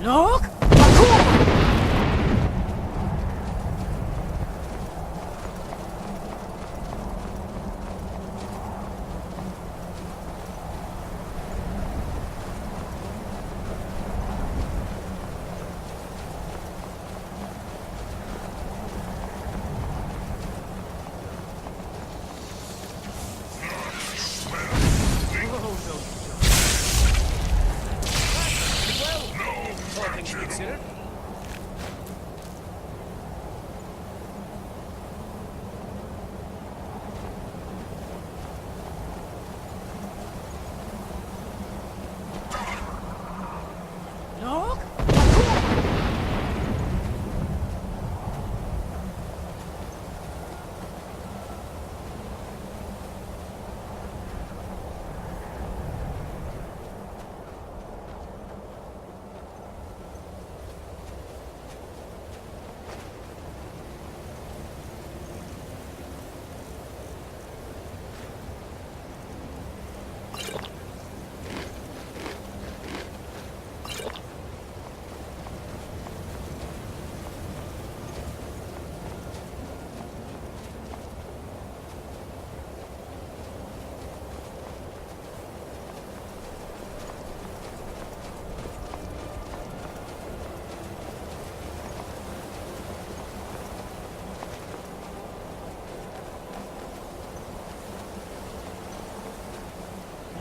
Look!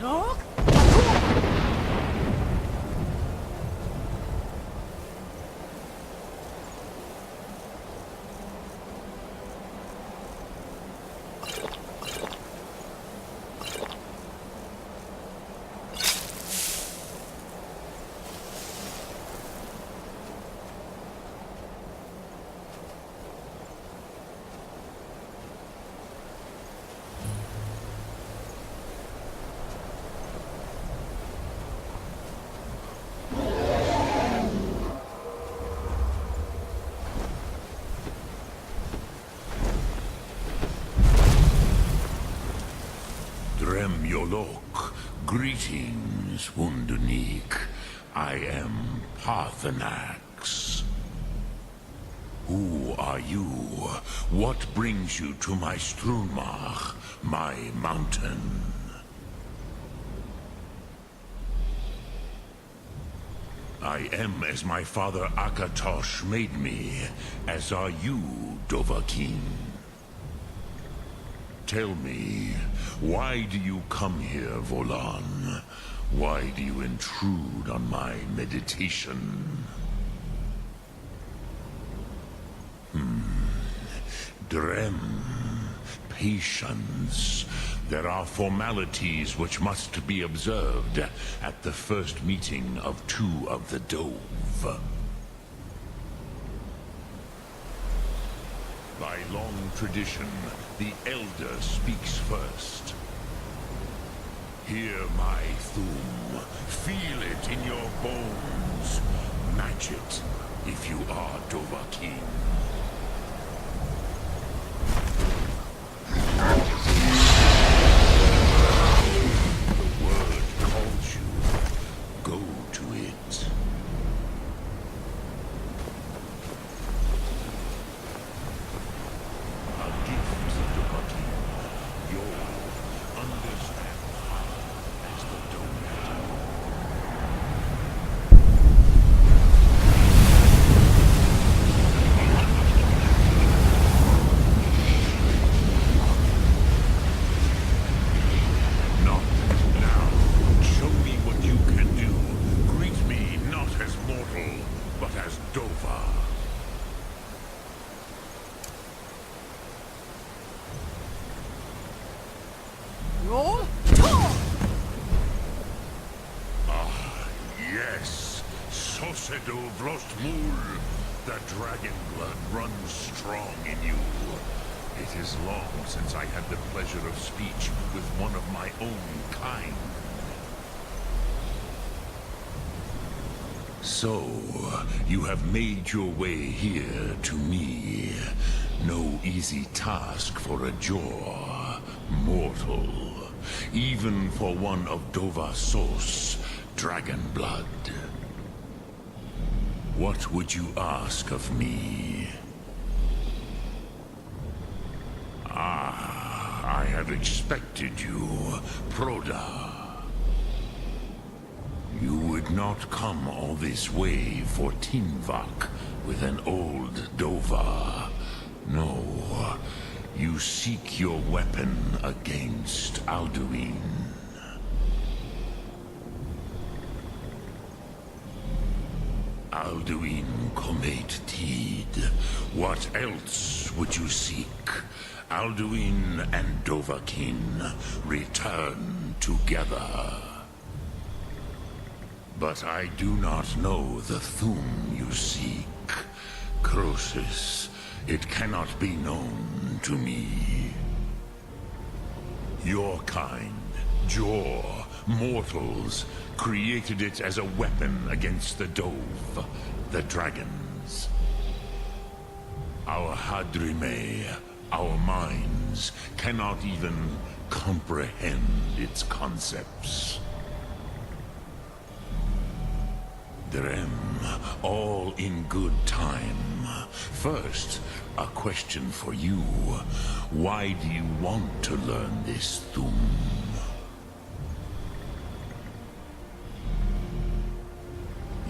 Look! Yolok, greetings, Wunderneek. I am Paarthunax. Who are you? What brings you to my Strunmach, my mountain? I am as my father Akatosh made me, as are you, Dovahkiin. Tell me, why do you come here, Volan? Why do you intrude on my meditation? Drem. Patience. There are formalities which must be observed at the first meeting of two of the Dove. By long tradition, the Elder speaks first. Hear my Thum. Feel it in your bones. Match it if you are Dovahkiin. The word calls you. Go to it. The dragon blood runs strong in you. It is long since I had the pleasure of speech with one of my own kind. So, you have made your way here to me. No easy task for a Jor, mortal. Even for one of Dovah Sos, dragon blood. What would you ask of me? Ah, I have expected you, Proda. You would not come all this way for Tinvak with an old Dova. No, you seek your weapon against Alduin. Alduin Comet Tid. What else would you seek? Alduin and Dovahkiin return together. But I do not know the Thum you seek. Croesus, it cannot be known to me. Your kind, Jor, mortals, created it as a weapon against the Dove, the dragons. Our Hadrime, our minds, cannot even comprehend its concepts. Drem, all in good time. First, a question for you. Why do you want to learn this Thum?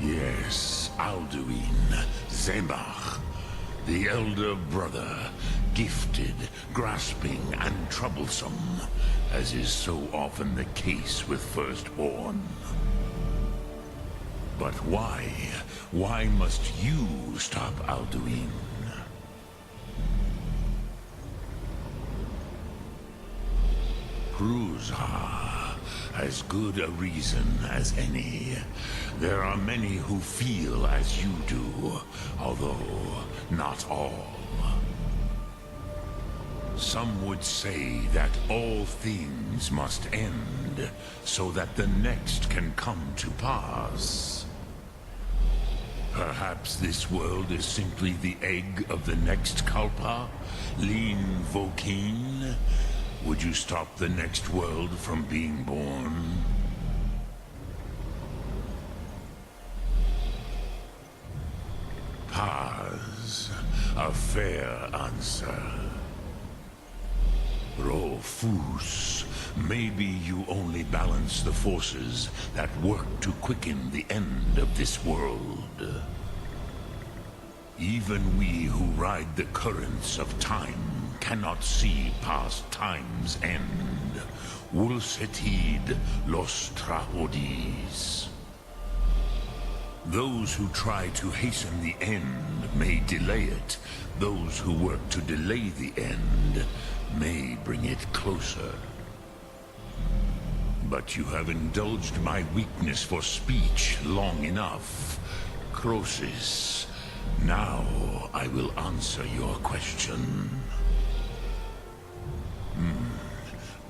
Yes, Alduin, Zemach, the elder brother, gifted, grasping, and troublesome, as is so often the case with Firstborn. But why? Why must you stop Alduin? Cruzha, as good a reason as any. There are many who feel as you do, although not all. Some would say that all things must end, so that the next can come to pass. Perhaps this world is simply the egg of the next Kalpa? Lean Vokeen? Would you stop the next world from being born? Paz, a fair answer. Rofus, maybe you only balance the forces that work to quicken the end of this world. Even we who ride the currents of time cannot see past time's end. Wulsetid los Trahodis. Those who try to hasten the end may delay it. Those who work to delay the end may bring it closer. But you have indulged my weakness for speech long enough. Croesus, now I will answer your question.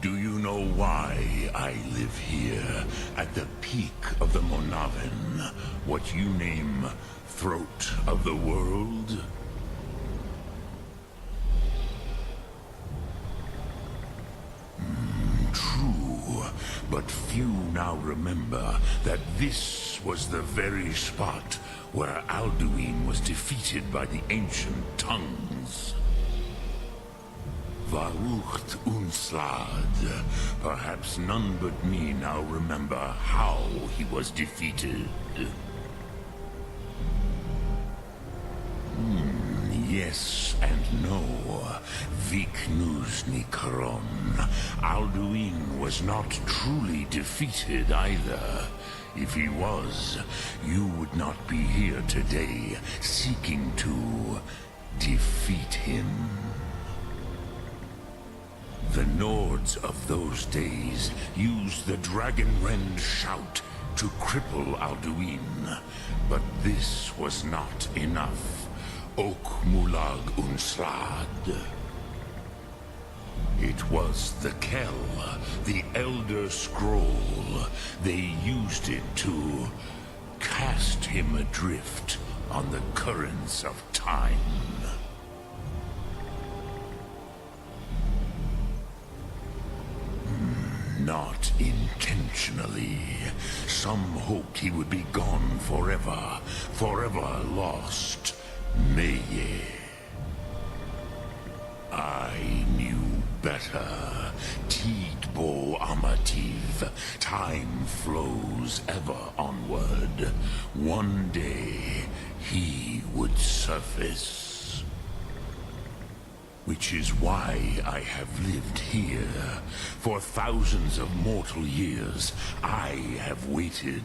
Do you know why I live here, at the peak of the Monaven, what you name Throat of the World? True, but few now remember that this was the very spot where Alduin was defeated by the ancient tongues. Varucht Unslad. Perhaps none but me now remember how he was defeated. Yes and no. Viknus Nikaron. Alduin was not truly defeated either. If he was, you would not be here today, seeking to defeat him. The Nords of those days used the Dragonrend shout to cripple Alduin, but this was not enough. Ok Mulag Unslad. It was the Kell, the Elder Scroll. They used it to cast him adrift on the currents of time. Not intentionally. intentionally. Some hoped he would be gone forever, forever lost. Meye. I knew better. Tidbo Amativ. Time flows ever onward. One day, he would surface. Which is why I have lived here. For thousands of mortal years, I have waited.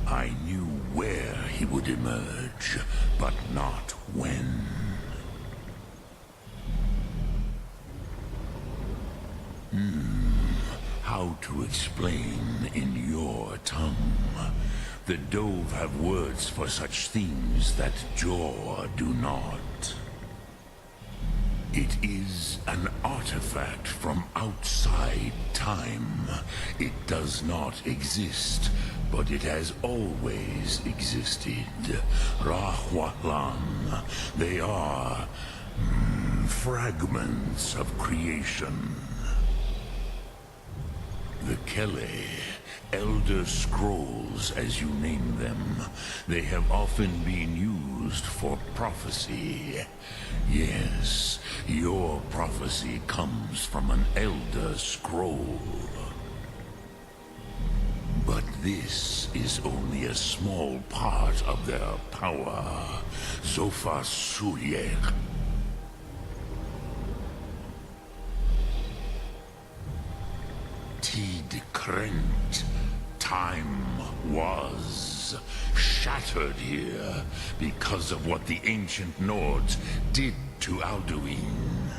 I knew where he would emerge, but not when. How to explain in your tongue? The Dove have words for such themes that Jor do not. It is an artifact from outside time. It does not exist, but it has always existed. Rahwalan. They are fragments of creation. The Kele, Elder Scrolls as you name them, they have often been used for prophecy. Yes, your prophecy comes from an Elder Scroll. But this is only a small part of their power. Zofa Suyer. Tid Krent. Time was shattered here because of what the ancient Nords did to Alduin.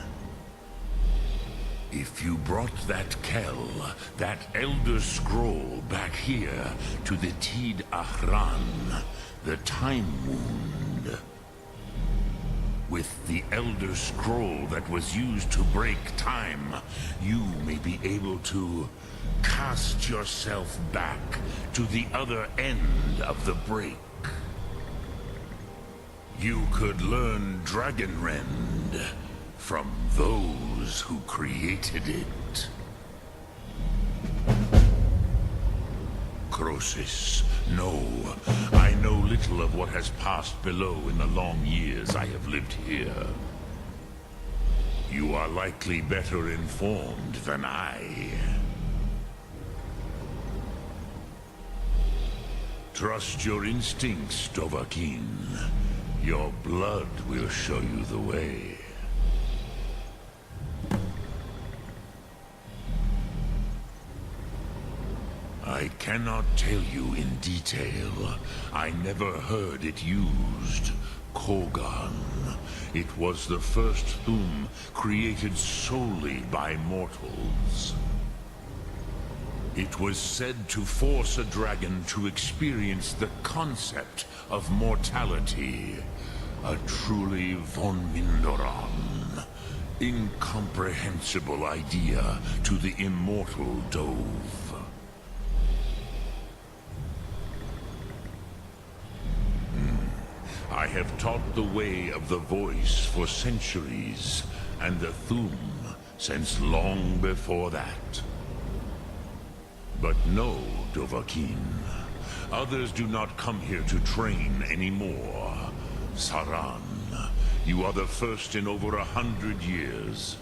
If you brought that Kel, that Elder Scroll back here to the Tid Ahran, the Time Wound, with the Elder Scroll that was used to break time, you may be able to cast yourself back to the other end of the break. You could learn Dragonrend from those who created it. Crosis, no. I know little of what has passed below in the long years I have lived here. You are likely better informed than I. Trust your instincts, Dovahkiin. Your blood will show you the way. I cannot tell you in detail. I never heard it used. Kogan. It was the first Thum created solely by mortals. It was said to force a dragon to experience the concept of mortality. A truly von Mindoran. Incomprehensible idea to the immortal Dove. I have taught the way of the voice for centuries, and the Thum since long before that. But no, Dovahkiin. Others do not come here to train anymore. Saran, you are the first in over 100 years.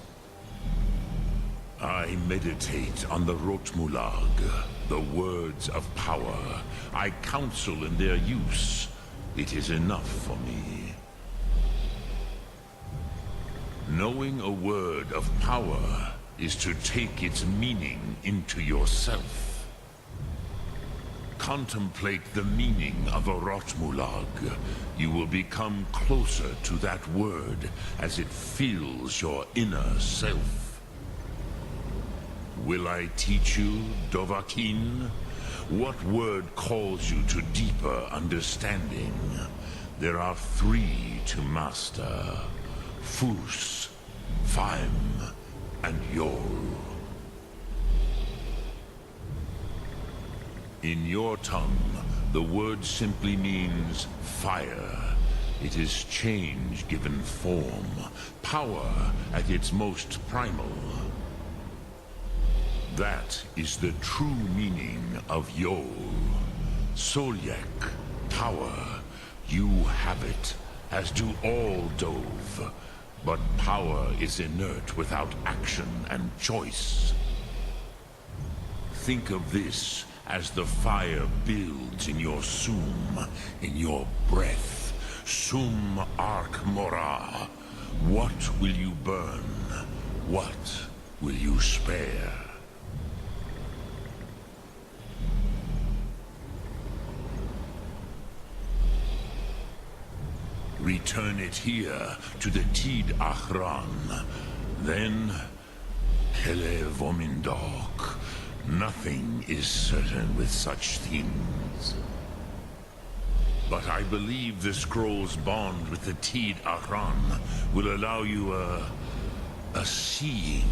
I meditate on the Rotmulag, the words of power. I counsel in their use. It is enough for me. Knowing a word of power is to take its meaning into yourself. Contemplate the meaning of a Rotmulag. You will become closer to that word as it fills your inner self. Will I teach you, Dovahkiin? What word calls you to deeper understanding? There are 3 to master. Fus, Faim, and Yol. In your tongue, the word simply means fire. It is change given form, power at its most primal. That is the true meaning of Yol. Solyek, power. You have it, as do all Dove. But power is inert without action and choice. Think of this as the fire builds in your sum, in your breath. Sum Arc Mora. What will you burn? What will you spare? Return it here to the Tid Achran. Then, Hele Vomindok. Nothing is certain with such things. But I believe the scroll's bond with the Tid Achran will allow you a seeing,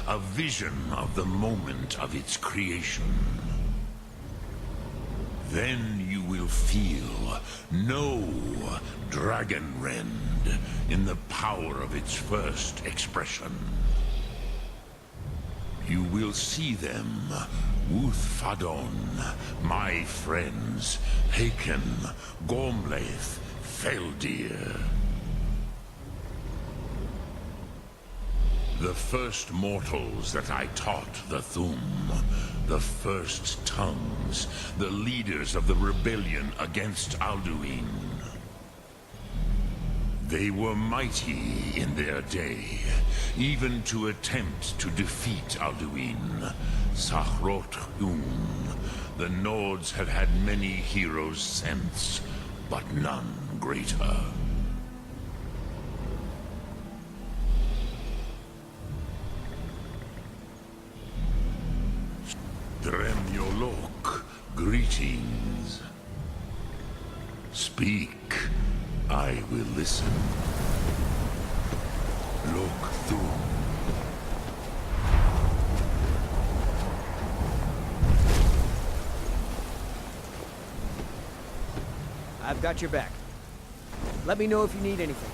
a vision of the moment of its creation. Then you will feel, know Dragonrend in the power of its first expression. You will see them, Wuthfadon, my friends, Haken, Gormlaith, Feldir. The first mortals that I taught the Thum, the first tongues, the leaders of the rebellion against Alduin. They were mighty in their day, even to attempt to defeat Alduin. Sahrot Hum. The Nords have had many heroes since, but none greater. Dremyolok, greetings. Speak, I will listen. Lok Thum. I've got your back. Let me know if you need anything.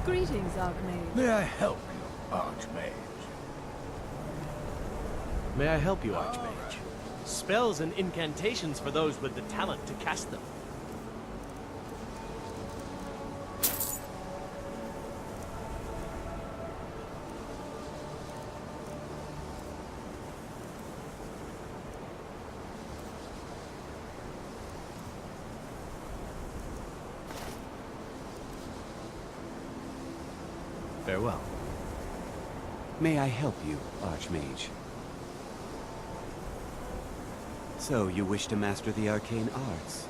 Greetings, Archmage. May I help you, Archmage? May I help you, Archmage? Spells and incantations for those with the talent to cast them. Farewell. May I help you, Archmage? So, you wish to master the arcane arts?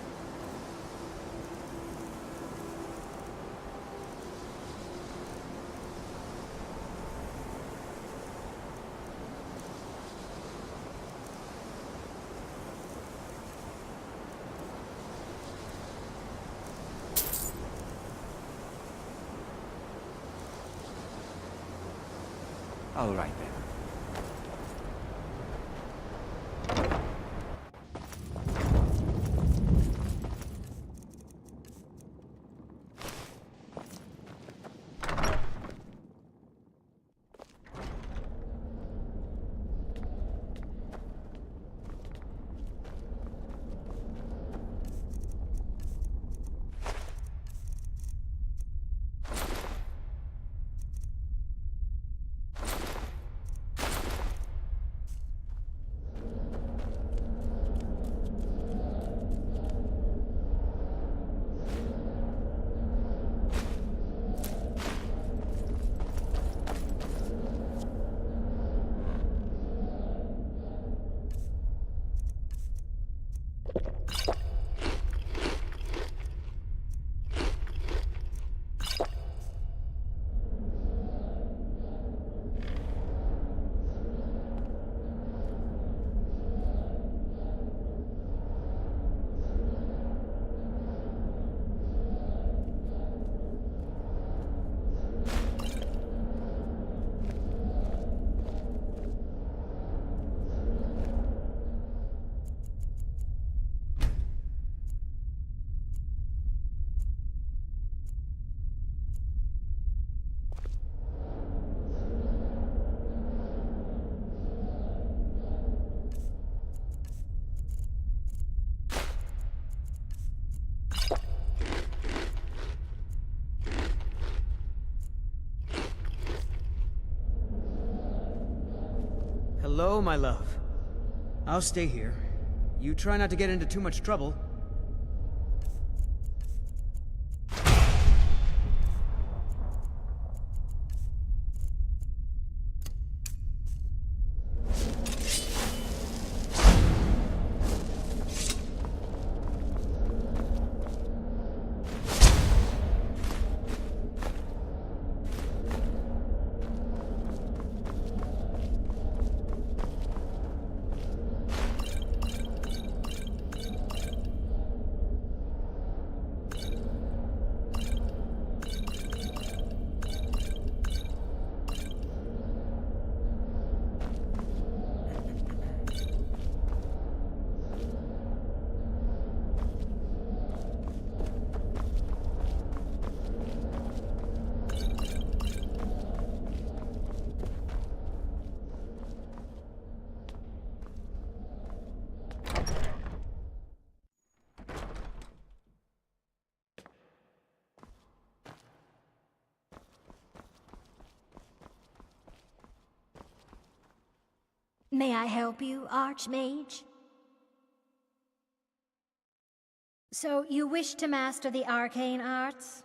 All right then. Hello, my love. I'll stay here. You try not to get into too much trouble. May I help you, Archmage? So, you wish to master the arcane arts?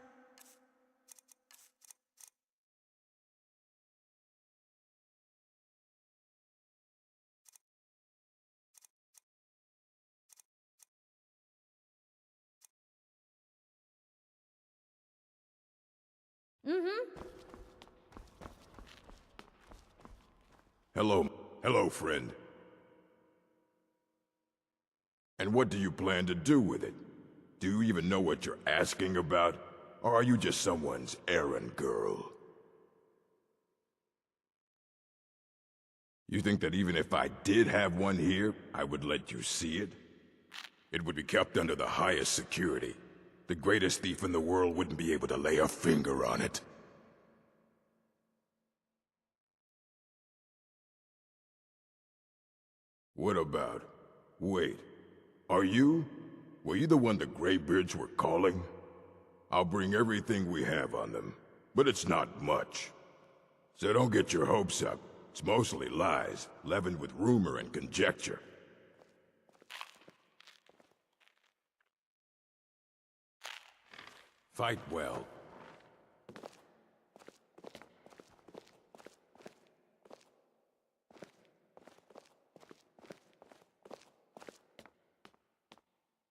Hello, friend. And what do you plan to do with it? Do you even know what you're asking about? Or are you just someone's errand girl? You think that even if I did have one here, I would let you see it? It would be kept under the highest security. The greatest thief in the world wouldn't be able to lay a finger on it. What about? Wait. Are you? Were you the one the Greybeards were calling? I'll bring everything we have on them, but it's not much. So don't get your hopes up. It's mostly lies, leavened with rumor and conjecture. Fight well.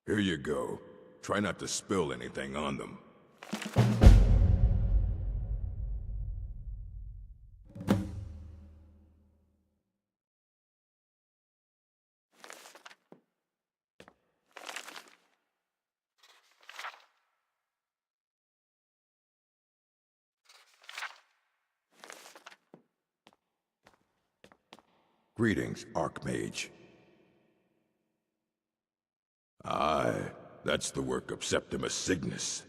Here you go. Try not to spill anything on them. Greetings, Archmage. Aye, that's the work of Septimus Cygnus.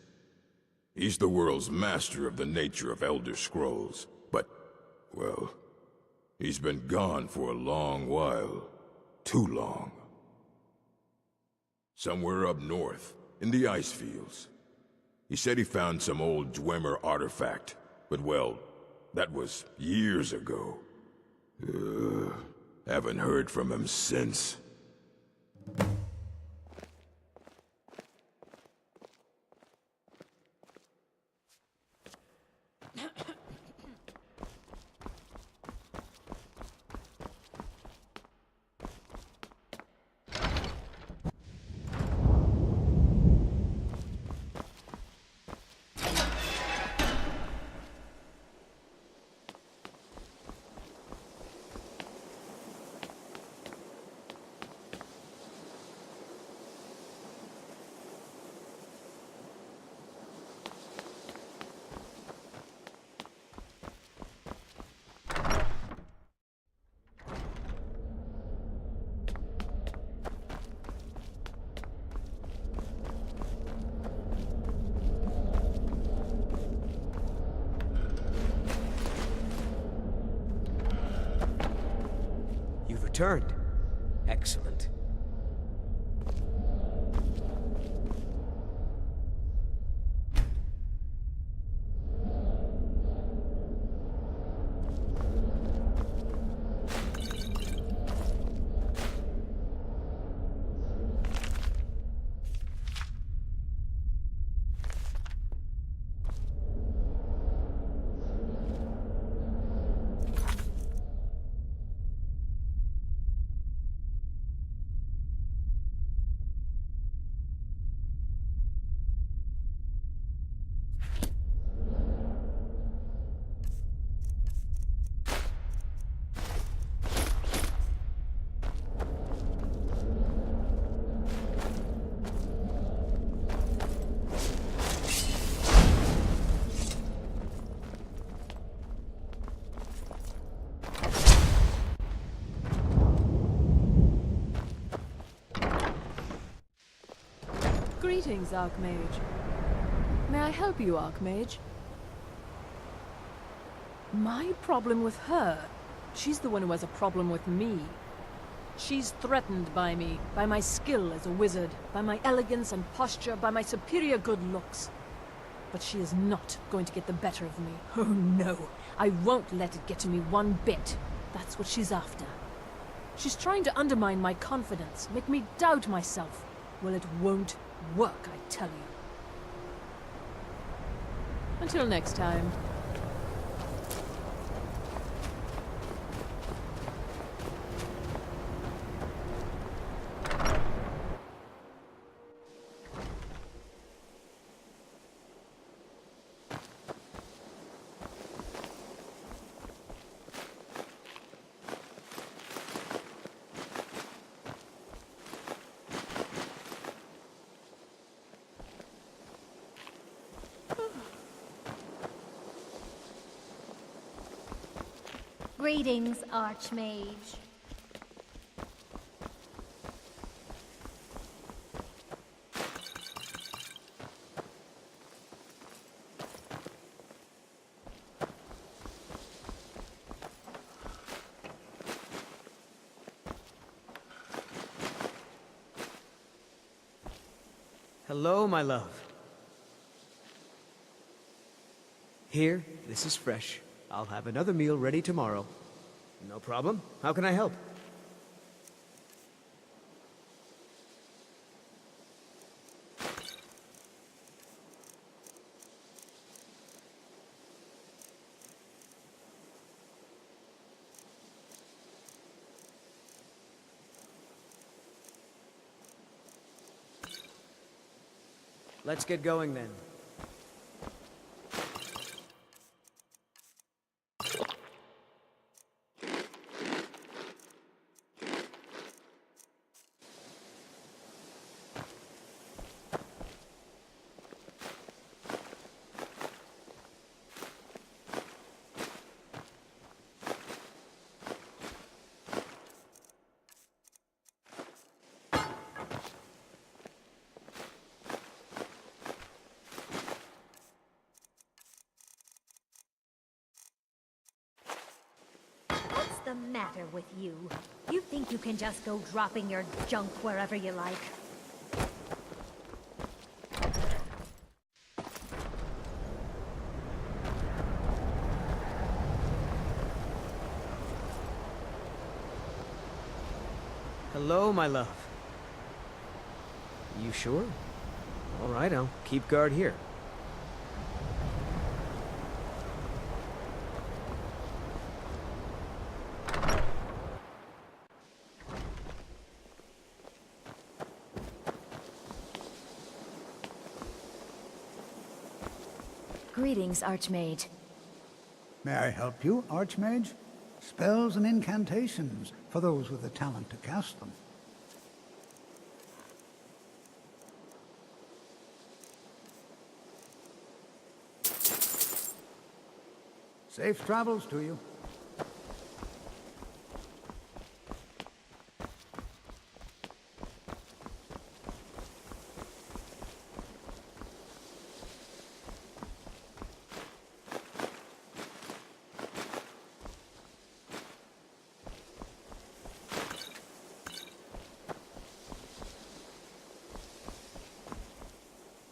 He's the world's master of the nature of Elder Scrolls, but, well, he's been gone for a long while. Too long. Somewhere up north, in the ice fields. He said he found some old Dwemer artifact, but well, that was years ago. Haven't heard from him since. Returned. Excellent. Greetings, Archmage. May I help you, Archmage? My problem with her? She's the one who has a problem with me. She's threatened by me, by my skill as a wizard, by my elegance and posture, by my superior good looks. But she is not going to get the better of me. Oh no, I won't let it get to me one bit. That's what she's after. She's trying to undermine my confidence, make me doubt myself. Well, it won't work, I tell you. Until next time. Greetings, Archmage. Hello, my love. Here, this is fresh. I'll have another meal ready tomorrow. No problem. How can I help? Let's get going then. What's the matter with you? You think you can just go dropping your junk wherever you like? Hello, my love. You sure? All right, I'll keep guard here. Greetings, Archmage. May I help you, Archmage? Spells and incantations, for those with the talent to cast them. Safe travels to you.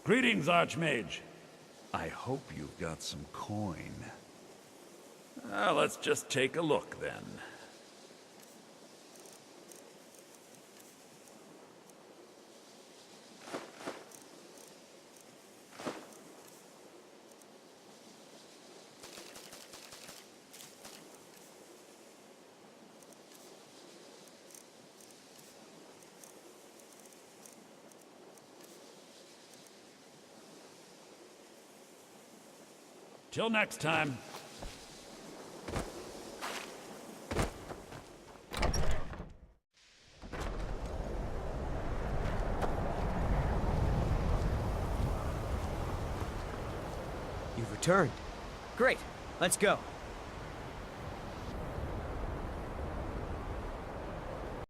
Greetings, Archmage. I hope you've got some coin. Let's just take a look, then. Till next time. You've returned. Great. Let's go.